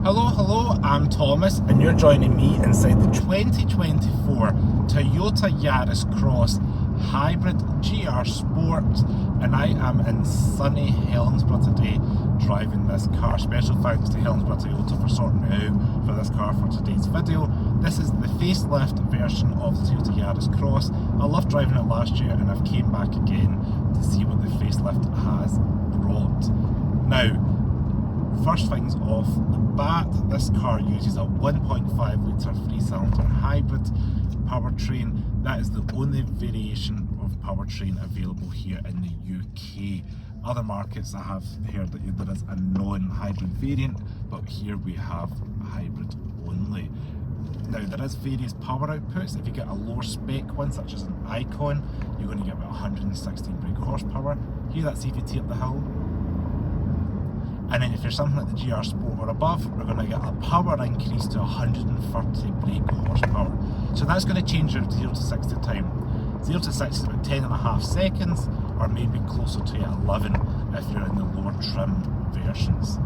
Hello, I'm Thomas and you're joining me inside the 2024 Toyota Yaris Cross Hybrid GR Sport, and I am in sunny Helensburgh today driving this car. Special thanks to Helensburgh Toyota for sorting me out for this car for today's video. This is the facelift version of the Toyota Yaris Cross. I loved driving it last year and I've came back again to see what the facelift has brought. Now, first things off the bat, this car uses a 1.5 litre 3-cylinder hybrid powertrain. That is the only variation of powertrain available here in the UK. Other markets I have heard that there is a non-hybrid variant, but here we have hybrid only. Now there is various power outputs. If you get a lower spec one such as an Icon, you're going to get about 116 brake horsepower. Here that's CVT up the hill. And then if you're something like the GR Sport or above, we're going to get a power increase to 130 brake horsepower. So that's going to change your 0 to 60 time. 0 to 60 is about 10.5 seconds, or maybe closer to 11 if you're in the lower trim versions.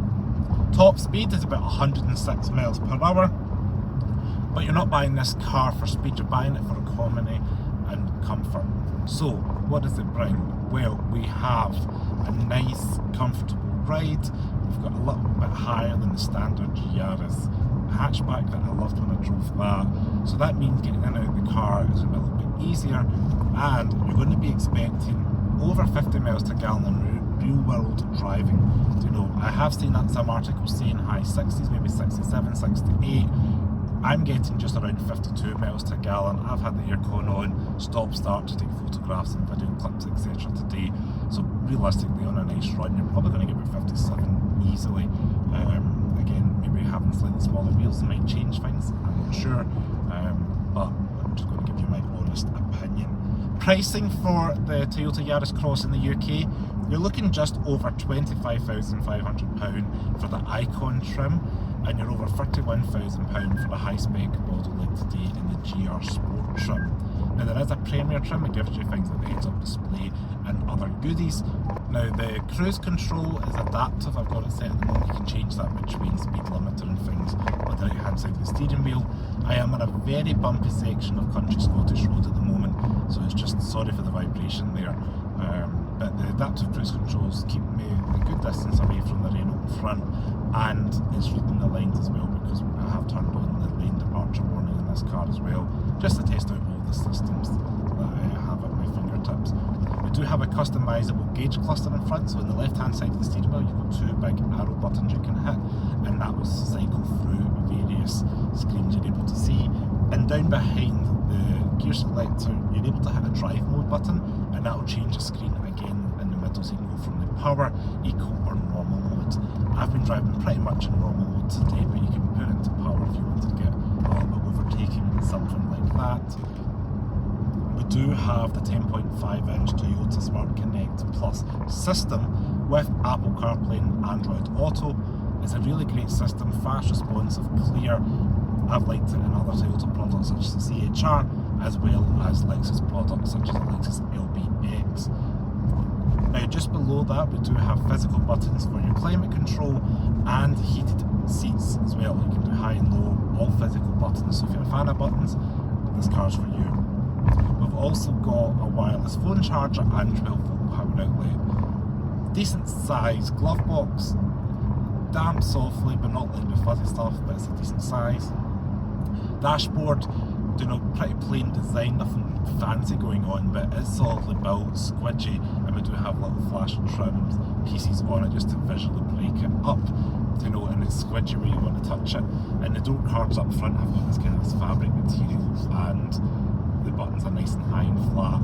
Top speed is about 106 miles per hour, but you're not buying this car for speed, you're buying it for economy and comfort. So what does it bring? Well, we have a nice, comfortable ride. We've got a little bit higher than the standard Yaris hatchback that I loved when I drove that. So that means getting in and out of the car is a little bit easier, and you're going to be expecting over 50 miles to gallon in real world driving. You know, I have seen that some articles saying high 60s, maybe 67, 68. I'm getting just around 52 miles to gallon. I've had the aircon on, stop start to take photographs and video clips, etc. today. So realistically, on a nice run, you're probably going to get about 57 easily. Again, maybe having slightly smaller wheels might change things, I'm not sure. But I'm just going to give you my honest opinion. Pricing for the Toyota Yaris Cross in the UK, you're looking just over £25,500 for the Icon trim, and you're over £31,000 for the high-spec model like today in the GR Sport trim. Now there is a Premier trim, it gives you things like the heads-up display and other goodies. Now the cruise control is adaptive, I've got it set at the moment, you can change that between speed limiter and things on the right hand side of the steering wheel. I am on a very bumpy section of country Scottish road at the moment, so it's just sorry for the vibration there. But the adaptive cruise controls keep me a good distance away from the rain open front, and it's reading the lines as well, because I have turned on the lane departure warning in this car as well, just to test out all the systems that I have at my fingertips. We do have a customisable gauge cluster in front, so on the left hand side of the steering wheel you've got two big arrow buttons you can hit, and that will cycle through various screens you're able to see. And down behind the gear selector you're able to hit a drive mode button, and that will change the screen again in the middle, so you can go from the power, eco or normal mode. I've been driving pretty much in normal mode today, but you can put it into power if you wanted to get a little bit overtaking, something like that. We do have the 10.5-inch Toyota Smart Connect Plus system with Apple CarPlay and Android Auto. It's a really great system, fast, responsive, clear. I've liked it in other Toyota products such as the CHR, as well as Lexus products such as the Lexus LBX. Now just below that we do have physical buttons for your climate control and heated seats as well. You can do high and low, all physical buttons, so if you're a fan of buttons, this car's for you. We've also got a wireless phone charger and 12-volt power outlet. Decent size glove box, damp softly but not lined with fuzzy stuff, but it's a decent size. Dashboard, you know, pretty plain design, nothing fancy going on, but it's solidly built, squidgy, and we do have little flash trims pieces on it just to visually break it up, you know, and it's squidgy where you want to touch it. And the door cards up front have got this kind of fabric material, and the buttons are nice and high and flat.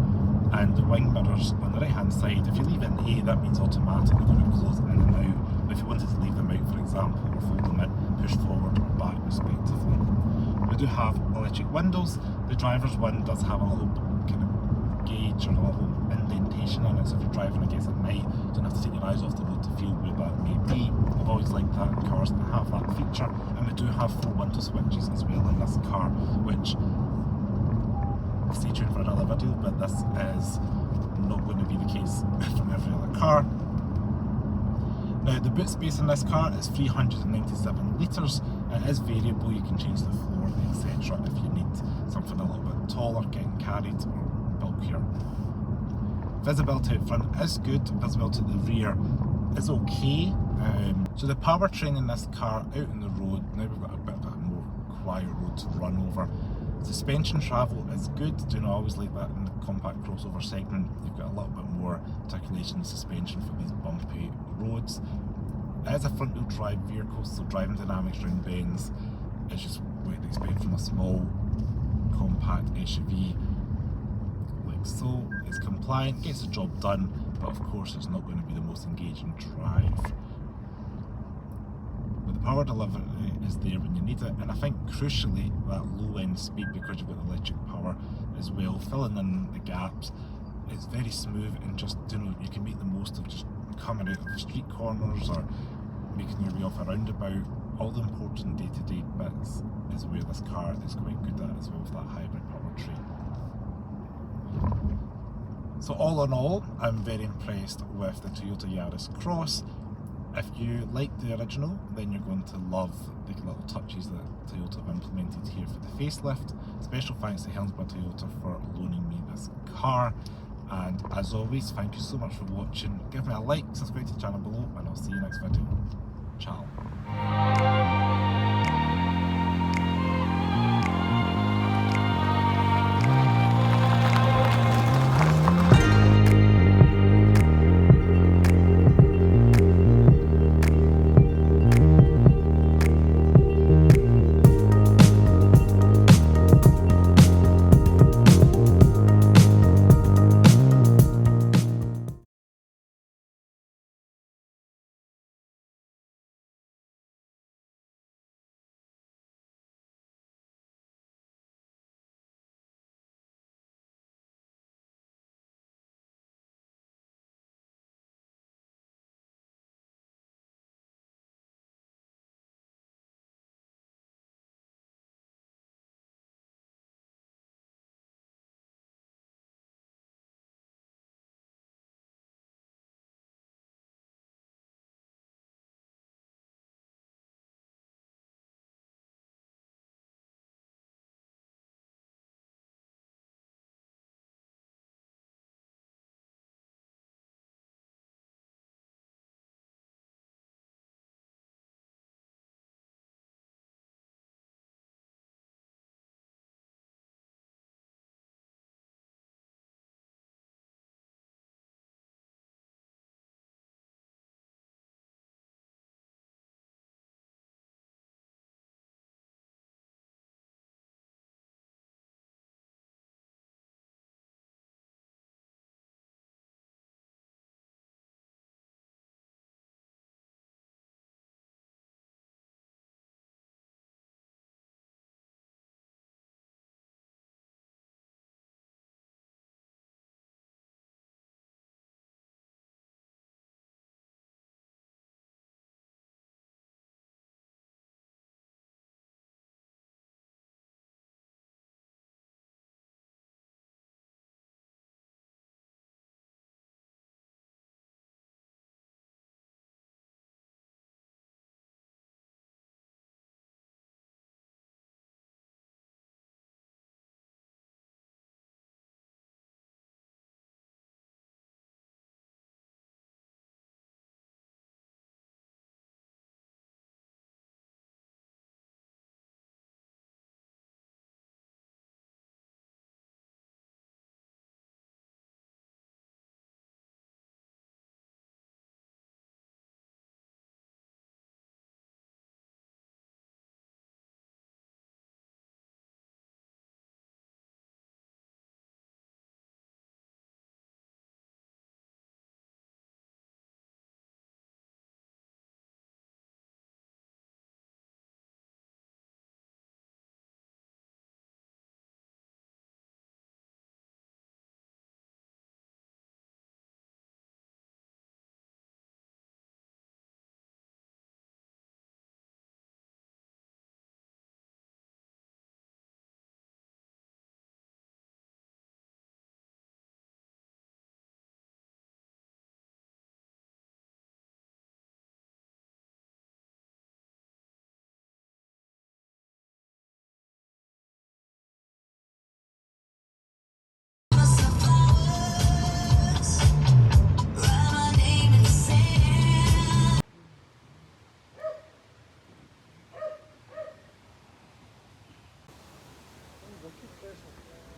And the wing mirrors on the right hand side, if you leave it in A, that means automatically going to close in and out. But if you wanted to leave them out, for example, or fold them in, push forward or back respectively. We do have electric windows. The driver's one does have a little kind of gauge or a little indentation in it, so if you're driving, I guess at night, you don't have to take your eyes off the road to feel where that may be. I've always liked that in cars that have that feature. And we do have 4 window switches as well in this car, which, stay tuned for another video, but this is not going to be the case from every other car. Now the boot space in this car is 397 litres. It is variable, you can change the floor, etc. if you need something a little bit taller, getting carried or bulkier. Visibility out front is good, visibility at the rear is okay. So the powertrain in this car out on the road, now we've got a bit of a more quiet road to run over. Suspension travel is good, I always like that in the compact crossover segment. You've got a little bit more articulation in the suspension for these bumpy roads. It is a front wheel drive vehicle, so driving dynamics around bends is just what you'd expect from a small compact SUV. Like so, it's compliant, gets the job done, but of course it's not going to be the most engaging drive. But the power delivery is there when you need it, and I think crucially that low end speed, because you've got the electric power as well, filling in the gaps. It's very smooth, and just you can make the most of just coming out of the street corners or making your way off a roundabout. All the important day-to-day bits is where this car is quite good at, as well as that hybrid powertrain. So all in all, I'm very impressed with the Toyota Yaris Cross. If you like the original, then you're going to love the little touches that Toyota have implemented here for the facelift. Special thanks to Helmsburg Toyota for loaning me this car. And as always, thank you so much for watching. Give me a like, subscribe to the channel below, and I'll see you next video. Ciao. keep pressing.